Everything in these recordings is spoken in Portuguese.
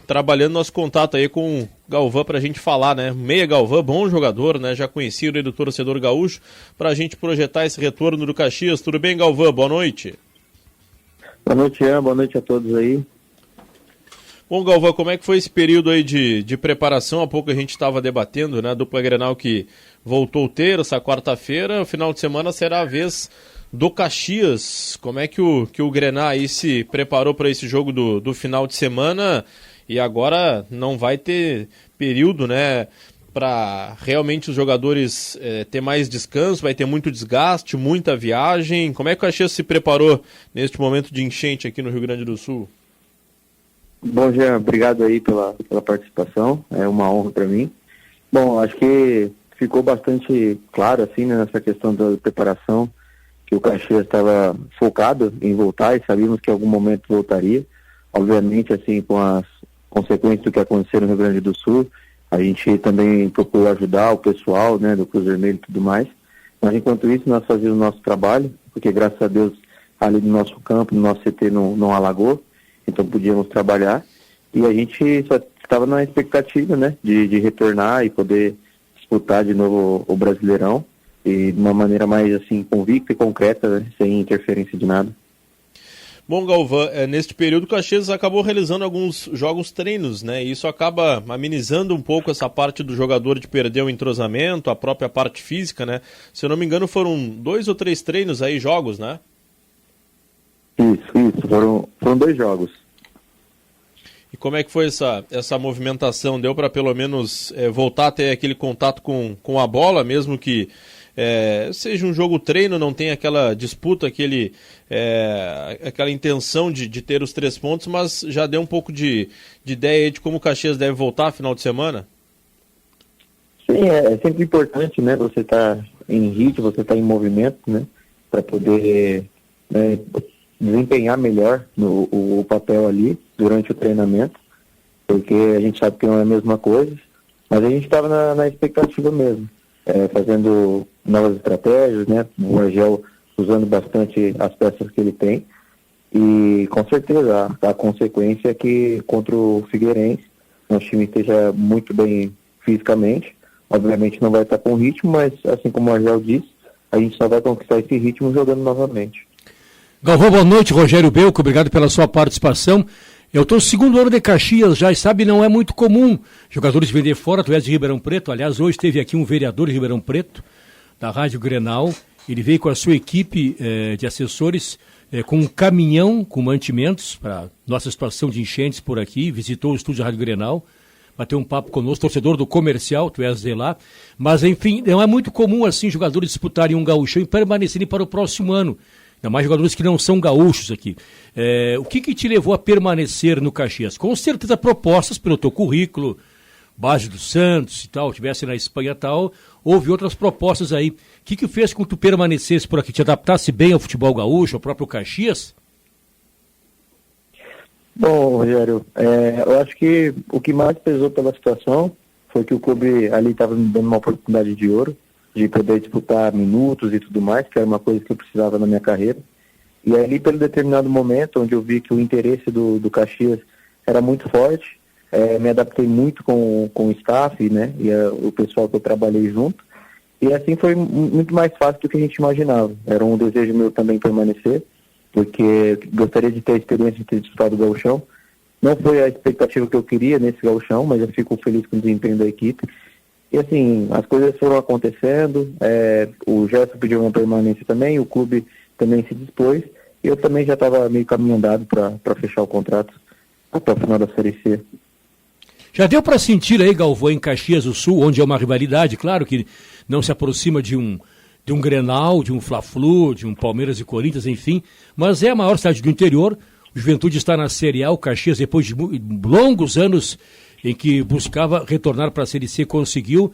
trabalhando nosso contato aí com o Galvão pra gente falar, né? Meia Galvão, bom jogador, né? Já conhecido aí do torcedor gaúcho, pra gente projetar esse retorno do Caxias. Tudo bem, Galvão? Boa noite. Boa noite, Ian. Boa noite a todos aí. Bom, Galvão, como é que foi esse período aí de preparação? Há pouco a gente estava debatendo, né? A dupla Grenal que voltou terça, quarta-feira. O final de semana será a vez do Caxias. Como é que o Grenal aí se preparou para esse jogo do final de semana? E agora não vai ter período, né? Para realmente os jogadores ter mais descanso, vai ter muito desgaste, muita viagem. Como é que o Caxias se preparou neste momento de enchente aqui no Rio Grande do Sul? Bom, Jean, obrigado aí pela participação, é uma honra para mim. Bom, acho que ficou bastante claro, assim, né, nessa questão da preparação, que o Caxias estava focado em voltar e sabíamos que em algum momento voltaria. Obviamente, assim, com as consequências do que aconteceu no Rio Grande do Sul, a gente também procurou ajudar o pessoal, né, do Cruz Vermelho e tudo mais. Mas enquanto isso, nós fazíamos o nosso trabalho, porque graças a Deus, ali no nosso campo, no nosso CT não alagou. Então podíamos trabalhar e a gente só estava na expectativa, né, de retornar e poder disputar de novo o Brasileirão e de uma maneira mais assim convicta e concreta, né, sem interferência de nada. Bom, Galvão, neste período o Caxias acabou realizando alguns jogos treinos, né? E isso acaba amenizando um pouco essa parte do jogador de perder o entrosamento, a própria parte física, né? Se eu não me engano foram 2 ou 3 treinos aí, jogos, né? Isso, foram 2 jogos. E como é que foi essa movimentação? Deu para pelo menos voltar a ter aquele contato com a bola, mesmo que seja um jogo treino, não tem aquela disputa, aquela intenção de ter os 3 pontos, mas já deu um pouco de ideia de como o Caxias deve voltar final de semana? Sim, é sempre importante, né? Você tá em ritmo, você tá em movimento, né? Para poder desempenhar melhor o papel ali durante o treinamento, porque a gente sabe que não é a mesma coisa, mas a gente estava na expectativa mesmo, fazendo novas estratégias, né? O Argel usando bastante as peças que ele tem, e com certeza a consequência é que contra o Figueirense, nosso time esteja muito bem fisicamente, obviamente não vai estar com ritmo, mas assim como o Argel disse, a gente só vai conquistar esse ritmo jogando novamente. Galvão, boa noite, Rogério Belco, obrigado pela sua participação. Eu estou no 2º ano de Caxias, já sabe, não é muito comum jogadores vender fora, tu és de Ribeirão Preto, aliás, hoje teve aqui um vereador de Ribeirão Preto, da Rádio Grenal, ele veio com a sua equipe de assessores, com um caminhão com mantimentos para nossa situação de enchentes por aqui, visitou o estúdio da Rádio Grenal, bateu um papo conosco, torcedor do Comercial, tu és de lá, mas enfim, não é muito comum assim jogadores disputarem um gauchão e permanecerem para o próximo ano. Ainda mais jogadores que não são gaúchos aqui. O que te levou a permanecer no Caxias? Com certeza propostas pelo teu currículo, base do Santos e tal, tivesse na Espanha e tal, houve outras propostas aí. O que fez com que tu permanecesse por aqui? Te adaptasse bem ao futebol gaúcho, ao próprio Caxias? Bom, Rogério, eu acho que o que mais pesou pela situação foi que o clube ali estava me dando uma oportunidade de ouro, de poder disputar minutos e tudo mais, que era uma coisa que eu precisava na minha carreira. E ali, pelo determinado momento, onde eu vi que o interesse do Caxias era muito forte, me adaptei muito com o staff, né, e o pessoal que eu trabalhei junto, e assim foi muito mais fácil do que a gente imaginava. Era um desejo meu também permanecer, porque gostaria de ter a experiência de ter disputado o gauchão. Não foi a expectativa que eu queria nesse gauchão, mas eu fico feliz com o desempenho da equipe. E assim, as coisas foram acontecendo, o Gerson pediu uma permanência também, o clube também se dispôs, e eu também já estava meio caminho andado para fechar o contrato até o final da Série C. Já deu para sentir aí, Galvão, em Caxias do Sul, onde é uma rivalidade, claro que não se aproxima de um Grenal, de um Fla-Flu, de um Palmeiras e Corinthians, enfim, mas é a maior cidade do interior, o Juventude está na Série A, o Caxias, depois de longos anos em que buscava retornar para a Série C, conseguiu.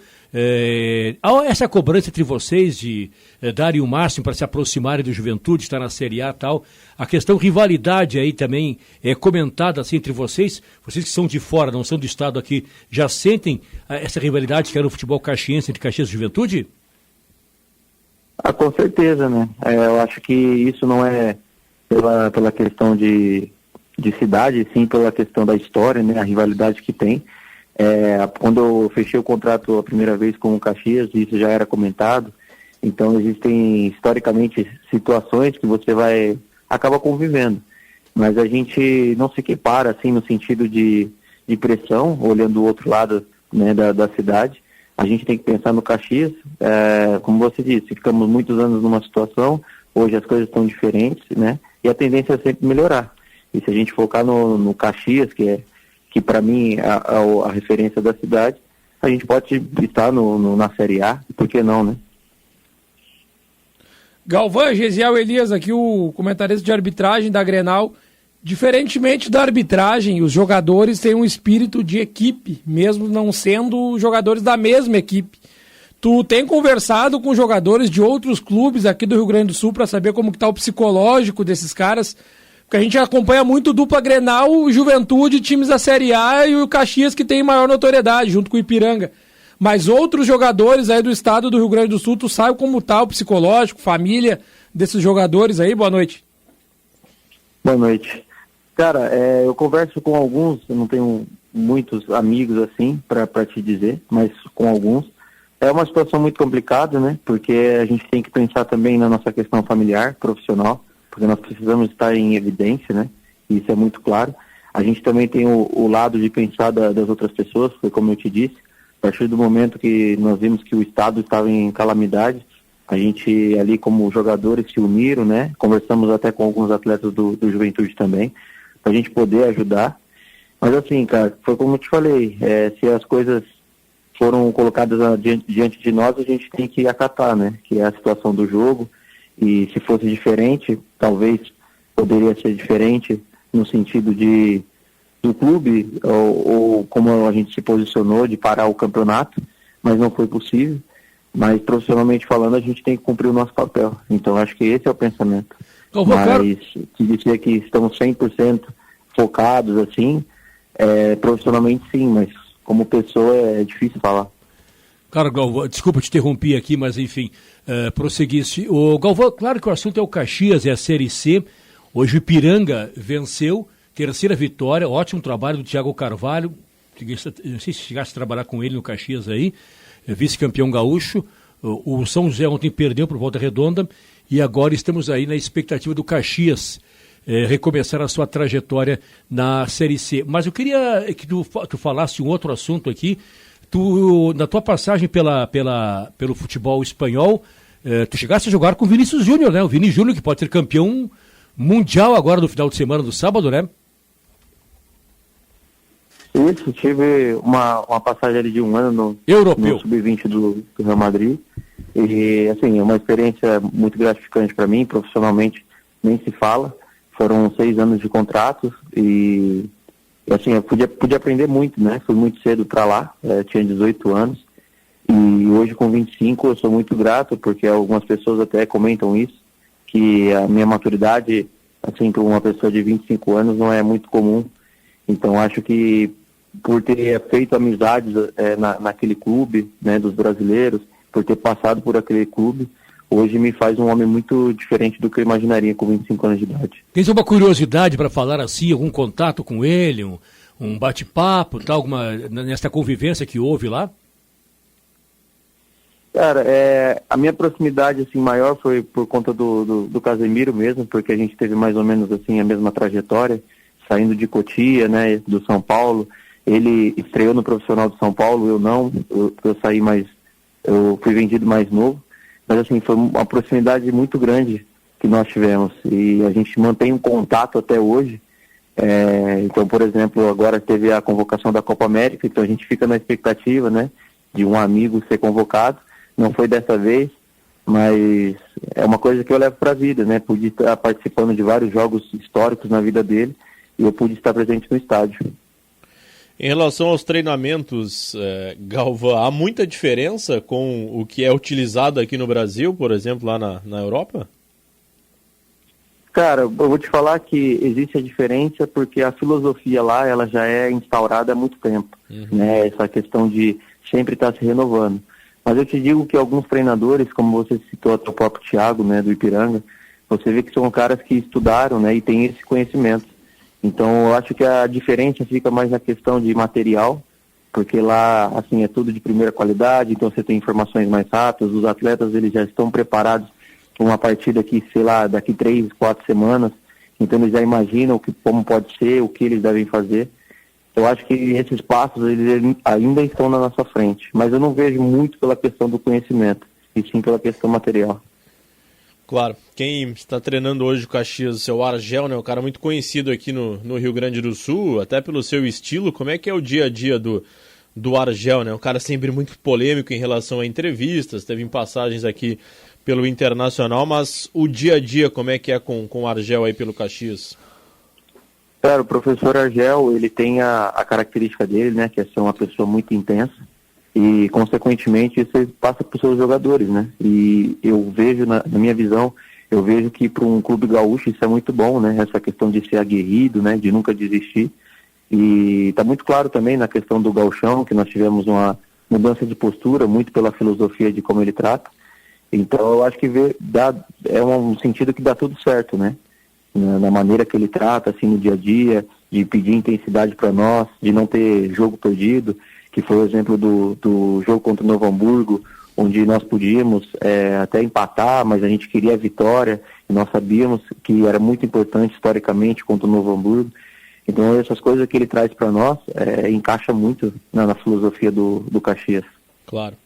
Essa cobrança entre vocês de darem o máximo para se aproximarem do Juventude, estar na Série A e tal, a questão rivalidade aí também é comentada assim entre vocês que são de fora, não são do estado aqui, já sentem essa rivalidade que era no futebol caxiense entre Caxias e Juventude? Com certeza, né? Eu acho que isso não é pela questão de de cidade, sim, pela questão da história, né, a rivalidade que tem. Quando eu fechei o contrato a primeira vez com o Caxias, isso já era comentado, então existem historicamente situações que você acaba convivendo, mas a gente não se equipara assim no sentido de pressão, olhando o outro lado, né, da cidade. A gente tem que pensar no Caxias, como você disse, ficamos muitos anos numa situação, hoje as coisas estão diferentes, né, e a tendência é sempre melhorar. E se a gente focar no Caxias, que para mim é a referência da cidade, a gente pode estar na Série A, por que não, né? Galvão, Gesiel Elias aqui, o comentarista de arbitragem da Grenal. Diferentemente da arbitragem, os jogadores têm um espírito de equipe, mesmo não sendo jogadores da mesma equipe. Tu tem conversado com jogadores de outros clubes aqui do Rio Grande do Sul para saber como que tá o psicológico desses caras? Porque a gente acompanha muito dupla Grenal, Juventude, times da Série A e o Caxias que tem maior notoriedade, junto com o Ipiranga. Mas outros jogadores aí do estado do Rio Grande do Sul, tu sabe como tá o psicológico, família desses jogadores aí? Boa noite. Boa noite. Cara, eu converso com alguns, eu não tenho muitos amigos assim para te dizer, mas com alguns. É uma situação muito complicada, né? Porque a gente tem que pensar também na nossa questão familiar, profissional, porque nós precisamos estar em evidência, né? Isso é muito claro. A gente também tem o lado de pensar das outras pessoas, foi como eu te disse, a partir do momento que nós vimos que o Estado estava em calamidade, a gente ali como jogadores se uniram, né? Conversamos até com alguns atletas do Juventude também, para a gente poder ajudar. Mas assim, cara, foi como eu te falei, se as coisas foram colocadas diante de nós, a gente tem que acatar, né? Que é a situação do jogo, e se fosse diferente, talvez poderia ser diferente no sentido do clube, ou como a gente se posicionou de parar o campeonato, mas não foi possível. Mas profissionalmente falando, a gente tem que cumprir o nosso papel. Então acho que esse é o pensamento. Mas se dizer que estamos 100% focados assim, profissionalmente sim, mas como pessoa é difícil falar. Cara, Galvão, desculpa te interromper aqui, mas enfim, prosseguisse. O Galvão, claro que o assunto é o Caxias, é a Série C. Hoje o Ipiranga venceu, terceira vitória, ótimo trabalho do Thiago Carvalho. Não sei se chegasse a trabalhar com ele no Caxias aí, vice-campeão gaúcho. O São José ontem perdeu por Volta Redonda e agora estamos aí na expectativa do Caxias recomeçar a sua trajetória na Série C. Mas eu queria que tu falasse um outro assunto aqui. Na tua passagem pelo futebol espanhol, tu chegaste a jogar com o Vinícius Júnior, né? O Vini Júnior, que pode ser campeão mundial agora no final de semana, do sábado, né? Isso, tive uma passagem ali de um ano no Sub-20 do Real Madrid. E, assim, é uma experiência muito gratificante para mim, profissionalmente nem se fala. Foram 6 anos de contrato e assim, eu pude aprender muito, né? Fui muito cedo para lá, tinha 18 anos. E hoje com 25 eu sou muito grato, porque algumas pessoas até comentam isso, que a minha maturidade, assim, para uma pessoa de 25 anos não é muito comum. Então acho que por ter feito amizades naquele clube, né, dos brasileiros, por ter passado por aquele clube, hoje me faz um homem muito diferente do que eu imaginaria com 25 anos de idade. Tens uma curiosidade para falar assim, algum contato com ele, um bate-papo, tal, nessa convivência que houve lá? Cara, a minha proximidade assim, maior foi por conta do Casemiro mesmo, porque a gente teve mais ou menos assim, a mesma trajetória, saindo de Cotia, né, do São Paulo. Ele estreou no profissional do São Paulo, eu não, eu fui vendido mais novo. Mas assim, foi uma proximidade muito grande que nós tivemos e a gente mantém um contato até hoje. Então, por exemplo, agora teve a convocação da Copa América, então a gente fica na expectativa, né, de um amigo ser convocado. Não foi dessa vez, mas é uma coisa que eu levo para a vida, né? Pude estar participando de vários jogos históricos na vida dele e eu pude estar presente no estádio. Em relação aos treinamentos, Galvão, há muita diferença com o que é utilizado aqui no Brasil, por exemplo, lá na Europa? Cara, eu vou te falar que existe a diferença porque a filosofia lá, ela já é instaurada há muito tempo, né? Essa questão de sempre estar se renovando. Mas eu te digo que alguns treinadores, como você citou até o próprio Thiago, né, do Ipiranga, você vê que são caras que estudaram, né, e têm esse conhecimento. Então eu acho que a diferença fica mais na questão de material, porque lá, assim, é tudo de primeira qualidade, então você tem informações mais rápidas, os atletas eles já estão preparados para uma partida que, sei lá, daqui 3, 4 semanas, então eles já imaginam como pode ser, o que eles devem fazer. Eu acho que esses passos eles ainda estão na nossa frente, mas eu não vejo muito pela questão do conhecimento, e sim pela questão material. Claro, quem está treinando hoje o Caxias, o seu Argel, né, um cara muito conhecido aqui no Rio Grande do Sul, até pelo seu estilo. Como é que é o dia a dia do Argel, né? Um cara sempre muito polêmico em relação a entrevistas, teve passagens aqui pelo Internacional, mas o dia a dia, como é que é com o Argel aí pelo Caxias? Cara, o professor Argel, ele tem a característica dele, né, que é ser uma pessoa muito intensa, e, consequentemente, isso passa para os seus jogadores, né? E eu vejo, na minha visão, eu vejo que para um clube gaúcho isso é muito bom, né? Essa questão de ser aguerrido, né? De nunca desistir. E está muito claro também na questão do gauchão, que nós tivemos uma mudança de postura, muito pela filosofia de como ele trata. Então, eu acho que é um sentido que dá tudo certo, né? Na maneira que ele trata, assim, no dia a dia, de pedir intensidade para nós, de não ter jogo perdido, que foi o exemplo do jogo contra o Novo Hamburgo, onde nós podíamos até empatar, mas a gente queria a vitória, e nós sabíamos que era muito importante historicamente contra o Novo Hamburgo. Então essas coisas que ele traz para nós encaixa muito na filosofia do Caxias. Claro.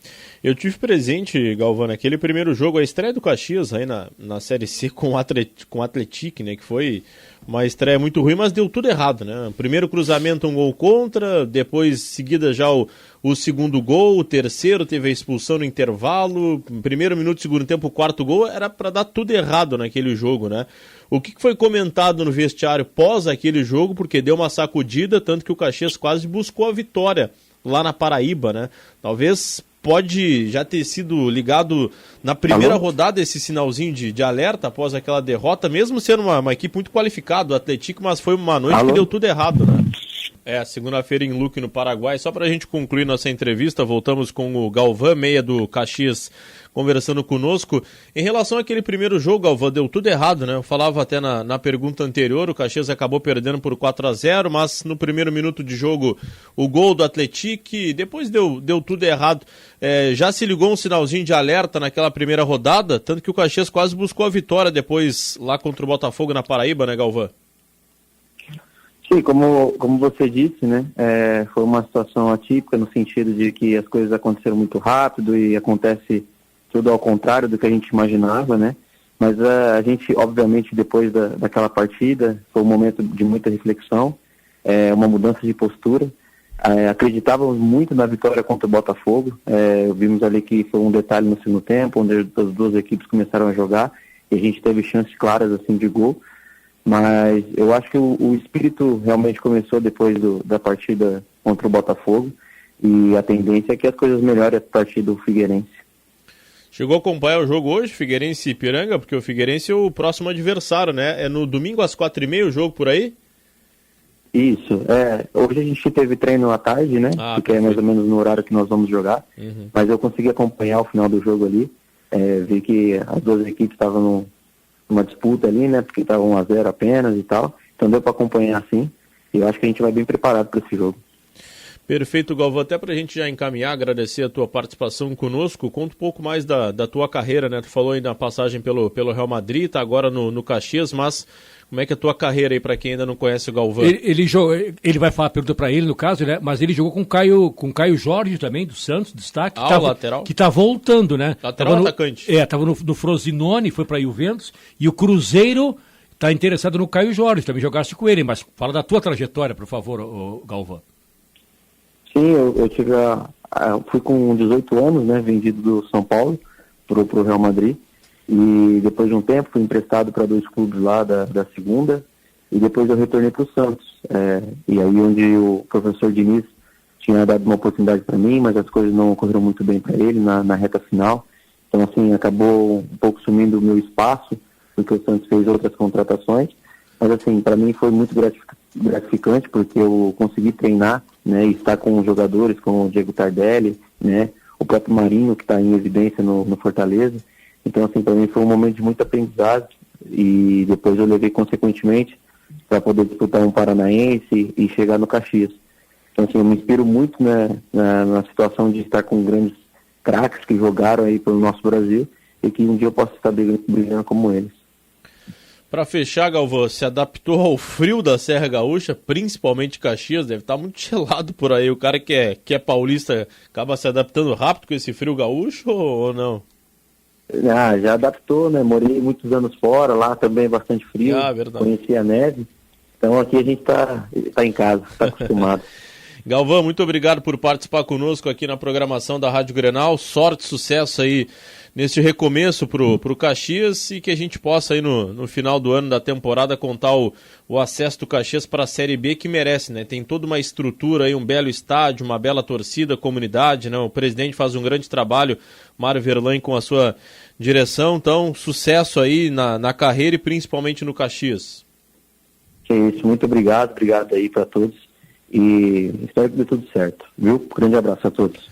Eu tive presente, Galvão, naquele primeiro jogo, a estreia do Caxias aí na Série C com o Atlético, né, que foi uma estreia muito ruim, mas deu tudo errado, né? Primeiro cruzamento, um gol contra, depois seguida já o segundo gol, o terceiro teve a expulsão no intervalo, primeiro minuto, segundo tempo, o quarto gol, era para dar tudo errado naquele jogo, né? O que foi comentado no vestiário pós aquele jogo, porque deu uma sacudida, tanto que o Caxias quase buscou a vitória lá na Paraíba, né? Talvez pode já ter sido ligado na primeira rodada esse sinalzinho de alerta após aquela derrota, mesmo sendo uma equipe muito qualificada, o Atlético, mas foi uma noite que deu tudo errado, né? Segunda-feira em Luque, no Paraguai. Só para a gente concluir nossa entrevista, voltamos com o Galvão, meia do Caxias, conversando conosco. Em relação àquele primeiro jogo, Galvão, deu tudo errado, né? Eu falava até na pergunta anterior, o Caxias acabou perdendo por 4-0, mas no primeiro minuto de jogo, o gol do Atlético, depois deu tudo errado. Já se ligou um sinalzinho de alerta naquela primeira rodada, tanto que o Caxias quase buscou a vitória depois lá contra o Botafogo na Paraíba, né, Galvão? Sim, como você disse, né, foi uma situação atípica no sentido de que as coisas aconteceram muito rápido e acontece tudo ao contrário do que a gente imaginava, né, mas a gente, obviamente, depois daquela partida, foi um momento de muita reflexão, uma mudança de postura, acreditávamos muito na vitória contra o Botafogo, vimos ali que foi um detalhe no segundo tempo, onde as duas equipes começaram a jogar e a gente teve chances claras assim de gol. Mas eu acho que o espírito realmente começou depois da partida contra o Botafogo e a tendência é que as coisas melhorem a partir do Figueirense. Chegou a acompanhar o jogo hoje, Figueirense e Ipiranga, porque o Figueirense é o próximo adversário, né? É no domingo às 4h30 o jogo por aí? Isso, hoje a gente teve treino à tarde, né? Porque é mais ou menos no horário que nós vamos jogar, mas eu consegui acompanhar o final do jogo ali, vi que as duas equipes estavam uma disputa ali, né, porque estava 1-0 apenas e tal, então deu para acompanhar assim, e eu acho que a gente vai bem preparado para esse jogo. Perfeito, Galvão, até para a gente já encaminhar, agradecer a tua participação conosco, conta um pouco mais da tua carreira, né, tu falou aí na passagem pelo Real Madrid, tá agora no Caxias, mas como é que é a tua carreira aí para quem ainda não conhece o Galvão? Ele vai falar a pergunta para ele, no caso, né? Mas ele jogou com o Caio Jorge também, do Santos, destaque. O lateral? Que tá voltando, né? Lateral atacante. Tava no Frosinone, foi para Juventus, e o Cruzeiro tá interessado no Caio Jorge, também jogaste com ele, mas fala da tua trajetória, por favor, Galvão. Sim, eu fui com 18 anos, né, vendido do São Paulo pro Real Madrid. E depois de um tempo fui emprestado para 2 clubes lá da segunda e depois eu retornei para o Santos. E aí onde o professor Diniz tinha dado uma oportunidade para mim, mas as coisas não ocorreram muito bem para ele na reta final. Então assim, acabou um pouco sumindo o meu espaço, porque o Santos fez outras contratações. Mas assim, para mim foi muito gratificante, porque eu consegui treinar, né, e estar com jogadores como o Diego Tardelli, né, o próprio Marinho, que está em evidência no Fortaleza. Então, assim, para mim foi um momento de muito aprendizado e depois eu levei, consequentemente, para poder disputar um Paranaense e chegar no Caxias. Então, assim, eu me inspiro muito, né, na situação de estar com grandes craques que jogaram aí pelo nosso Brasil e que um dia eu possa estar brilhando como eles. Para fechar, Galvão, se adaptou ao frio da Serra Gaúcha, principalmente Caxias, deve estar muito gelado por aí. O cara que é paulista acaba se adaptando rápido com esse frio gaúcho ou não? Já adaptou, né? Morei muitos anos fora, lá também é bastante frio, conheci a neve. Então aqui a gente tá em casa, está acostumado. Galvão, muito obrigado por participar conosco aqui na programação da Rádio Grenal. Sorte, sucesso aí nesse recomeço pro Caxias e que a gente possa aí no final do ano da temporada contar o acesso do Caxias para a Série B que merece, né? Tem toda uma estrutura aí, um belo estádio, uma bela torcida, comunidade, né? O presidente faz um grande trabalho, Mário Verlaine com a sua direção, então sucesso aí na carreira e principalmente no Caxias. É isso, muito obrigado aí para todos. E espero que dê tudo certo, viu? Grande abraço a todos.